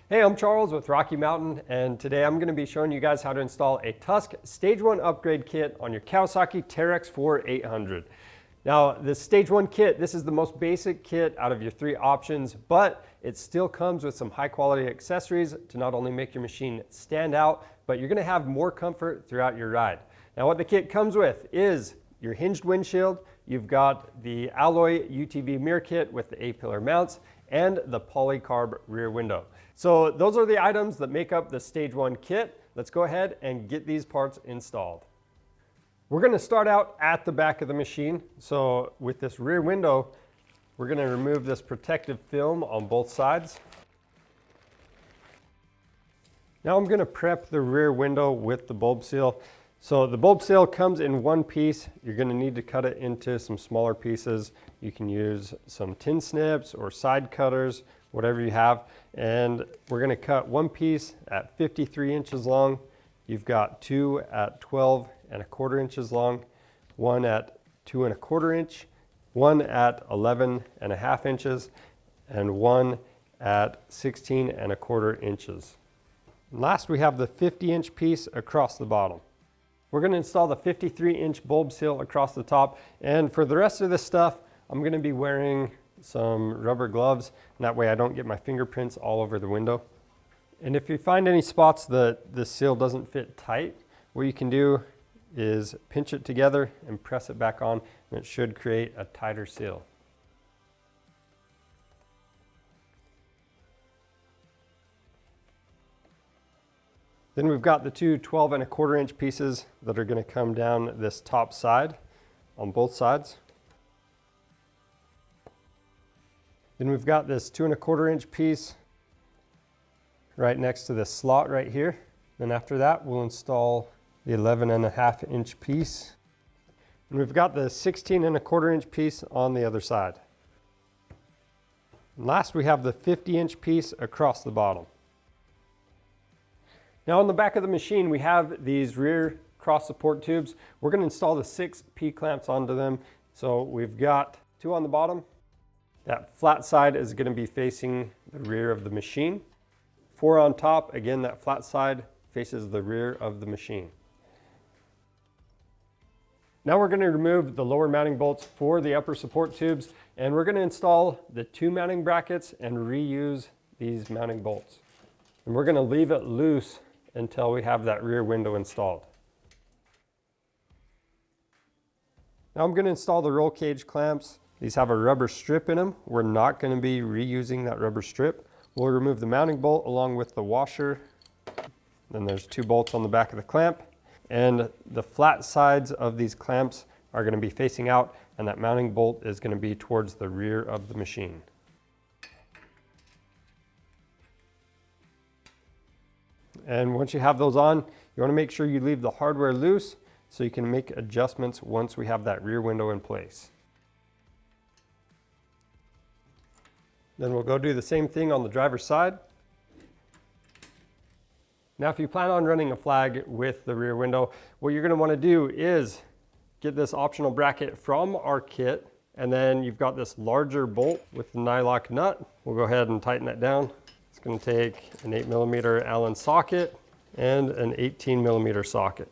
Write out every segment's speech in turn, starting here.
Hey, I'm Charles with Rocky Mountain, and today I'm going to be showing you guys how to install a Tusk Stage 1 Upgrade Kit on your Kawasaki Teryx4 800. Now, the Stage 1 kit, this is the most basic kit out of your three options, but it still comes with some high quality accessories to not only make your machine stand out, but you're going to have more comfort throughout your ride. Now, what the kit comes with is your hinged windshield, you've got the alloy UTV Mirror Kit with the A-pillar mounts, and the Polycarb rear window. So those are the items that make up the Stage 1 kit. Let's go ahead and get these parts installed. We're going to start out at the back of the machine. So with this rear window, we're going to remove this protective film on both sides. Now I'm going to prep the rear window with the bulb seal. So the bulb seal comes in one piece. You're going to need to cut it into some smaller pieces. You can use some tin snips or side cutters, whatever you have. And we're going to cut one piece at 53 inches long. You've got two at 12 1/4 inches long, one at 2 1/4 inch, one at 11.5 inches, and one at 16 1/4 inches. And last, we have the 50-inch piece across the bottom. We're going to install the 53-inch bulb seal across the top, and for the rest of this stuff, I'm going to be wearing some rubber gloves, and that way I don't get my fingerprints all over the window. And if you find any spots that the seal doesn't fit tight, what you can do is pinch it together and press it back on, and it should create a tighter seal. Then we've got the two 12 1/4 inch pieces that are going to come down this top side on both sides. Then we've got this 2 1/4 inch piece right next to this slot right here. Then after that, we'll install the 11.5 inch piece. And we've got the 16 1/4 inch piece on the other side. And last, we have the 50-inch piece across the bottom. Now on the back of the machine, we have these rear cross support tubes. We're going to install the 6 P-clamps onto them. So we've got 2 on the bottom. That flat side is going to be facing the rear of the machine. 4 on top, again, that flat side faces the rear of the machine. Now we're going to remove the lower mounting bolts for the upper support tubes, and we're going to install the 2 mounting brackets and reuse these mounting bolts. And we're going to leave it loose until we have that rear window installed. Now I'm going to install the roll cage clamps. These have a rubber strip in them. We're not going to be reusing that rubber strip. We'll remove the mounting bolt along with the washer. Then there's 2 bolts on the back of the clamp. And the flat sides of these clamps are going to be facing out, and that mounting bolt is going to be towards the rear of the machine. And once you have those on, you want to make sure you leave the hardware loose so you can make adjustments once we have that rear window in place. Then we'll go do the same thing on the driver's side. Now, if you plan on running a flag with the rear window, what you're going to want to do is get this optional bracket from our kit, and then you've got this larger bolt with the nylock nut. We'll go ahead and tighten that down. It's going to take an 8mm Allen socket and an 18mm socket.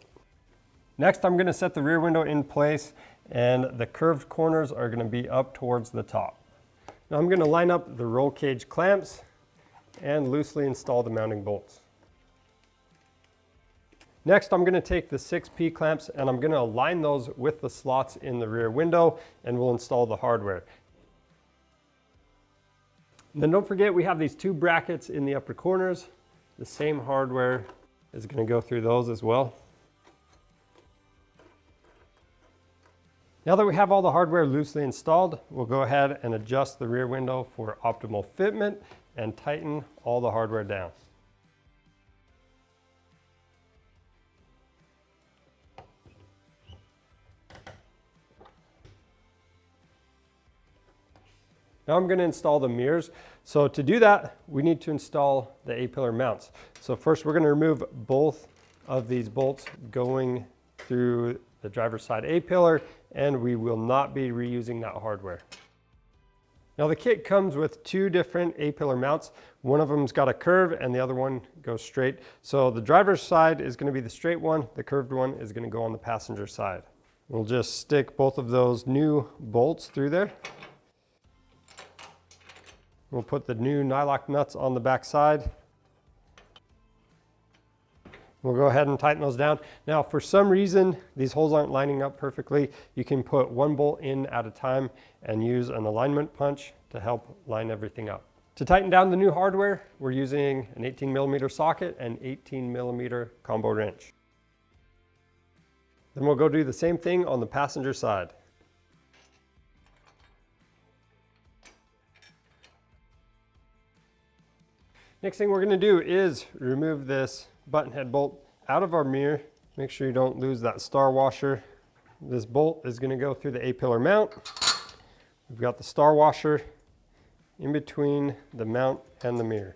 Next, I'm going to set the rear window in place, and the curved corners are going to be up towards the top. Now I'm going to line up the roll cage clamps and loosely install the mounting bolts. Next, I'm going to take the 6 P-clamps and I'm going to align those with the slots in the rear window, and we'll install the hardware. And then don't forget, we have these 2 brackets in the upper corners. The same hardware is going to go through those as well. Now that we have all the hardware loosely installed, we'll go ahead and adjust the rear window for optimal fitment and tighten all the hardware down. Now I'm going to install the mirrors. So to do that, we need to install the A-pillar mounts. So first, we're going to remove both of these bolts going through the driver's side A-pillar, and we will not be reusing that hardware. Now the kit comes with two different A-pillar mounts. One of them's got a curve and the other one goes straight. So the driver's side is going to be the straight one. The curved one is going to go on the passenger side. We'll just stick both of those new bolts through there. We'll put the new nylock nuts on the back side. We'll go ahead and tighten those down. Now, for some reason, these holes aren't lining up perfectly. You can put one bolt in at a time and use an alignment punch to help line everything up. To tighten down the new hardware, we're using an 18mm socket and 18mm combo wrench. Then we'll go do the same thing on the passenger side. Next thing we're going to do is remove this button head bolt out of our mirror. Make sure you don't lose that star washer. This bolt is going to go through the A-pillar mount. We've got the star washer in between the mount and the mirror.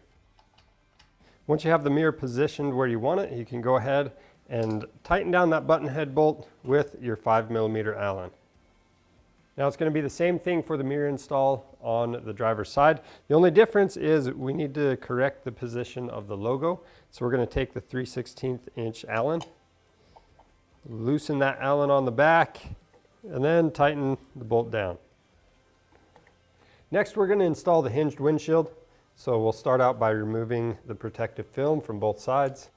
Once you have the mirror positioned where you want it, you can go ahead and tighten down that button head bolt with your 5mm Allen. Now it's going to be the same thing for the mirror install on the driver's side. The only difference is we need to correct the position of the logo. So we're going to take the 3/16 inch Allen, loosen that Allen on the back, and then tighten the bolt down. Next we're going to install the hinged windshield. So we'll start out by removing the protective film from both sides.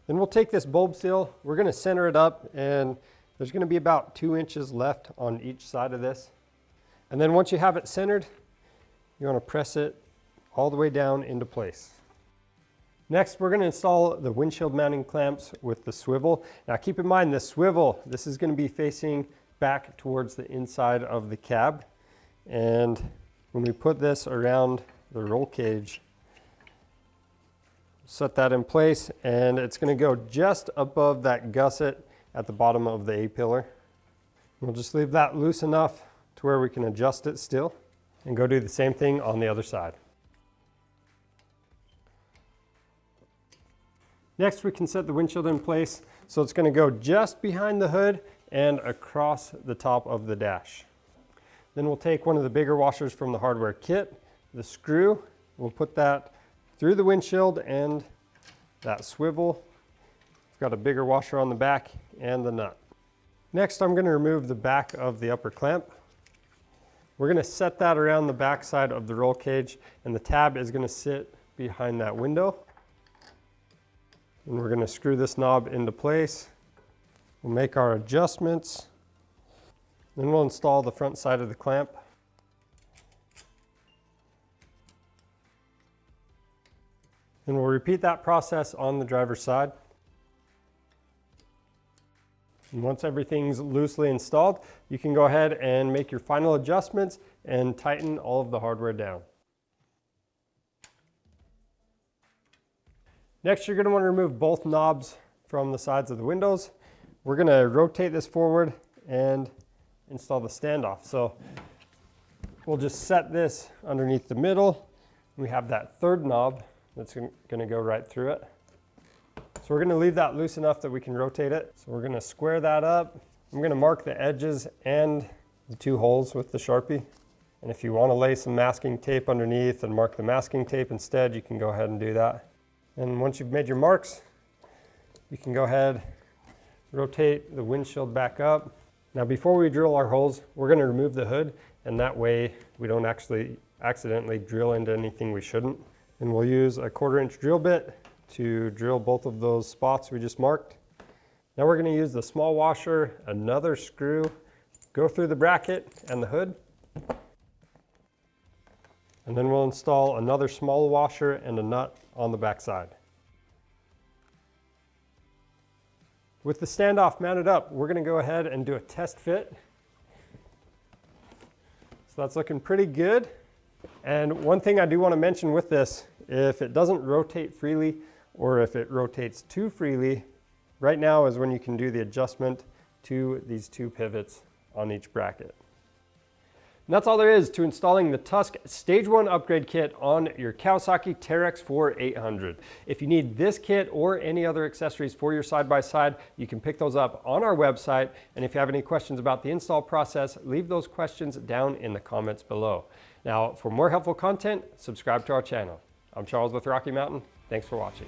Then we'll take this bulb seal, we're going to center it up, and there's going to be about 2 inches left on each side of this. And then once you have it centered, you want to press it all the way down into place. Next, we're going to install the windshield mounting clamps with the swivel. Now keep in mind the swivel, this is going to be facing back towards the inside of the cab. And when we put this around the roll cage, set that in place, and it's going to go just above that gusset at the bottom of the A-pillar. We'll just leave that loose enough to where we can adjust it still, and go do the same thing on the other side. Next, we can set the windshield in place. So it's going to go just behind the hood and across the top of the dash. Then we'll take one of the bigger washers from the hardware kit, the screw, we'll put that through the windshield and that swivel. It's got a bigger washer on the back and the nut. Next, I'm going to remove the back of the upper clamp. We're going to set that around the back side of the roll cage, and the tab is going to sit behind that window. And we're going to screw this knob into place. We'll make our adjustments. Then we'll install the front side of the clamp. And we'll repeat that process on the driver's side. And once everything's loosely installed, you can go ahead and make your final adjustments and tighten all of the hardware down. Next, you're going to want to remove both knobs from the sides of the windows. We're going to rotate this forward and install the standoff. So we'll just set this underneath the middle. We have that third knob that's going to go right through it. So we're going to leave that loose enough that we can rotate it. So we're going to square that up. I'm going to mark the edges and the 2 holes with the Sharpie. And if you want to lay some masking tape underneath and mark the masking tape instead, you can go ahead and do that. And once you've made your marks, you can go ahead, rotate the windshield back up. Now before we drill our holes, we're going to remove the hood, and that way we don't actually accidentally drill into anything we shouldn't. And we'll use a 1/4 inch drill bit to drill both of those spots we just marked. Now we're going to use the small washer, another screw, go through the bracket and the hood. And then we'll install another small washer and a nut on the back side. With the standoff mounted up, we're going to go ahead and do a test fit. So that's looking pretty good. And one thing I do want to mention with this, if it doesn't rotate freely or if it rotates too freely, right now is when you can do the adjustment to these 2 pivots on each bracket. And that's all there is to installing the Tusk Stage 1 Upgrade Kit on your Kawasaki Teryx4 800. If you need this kit or any other accessories for your side-by-side, you can pick those up on our website. And if you have any questions about the install process, leave those questions down in the comments below. Now, for more helpful content, subscribe to our channel. I'm Charles with Rocky Mountain. Thanks for watching.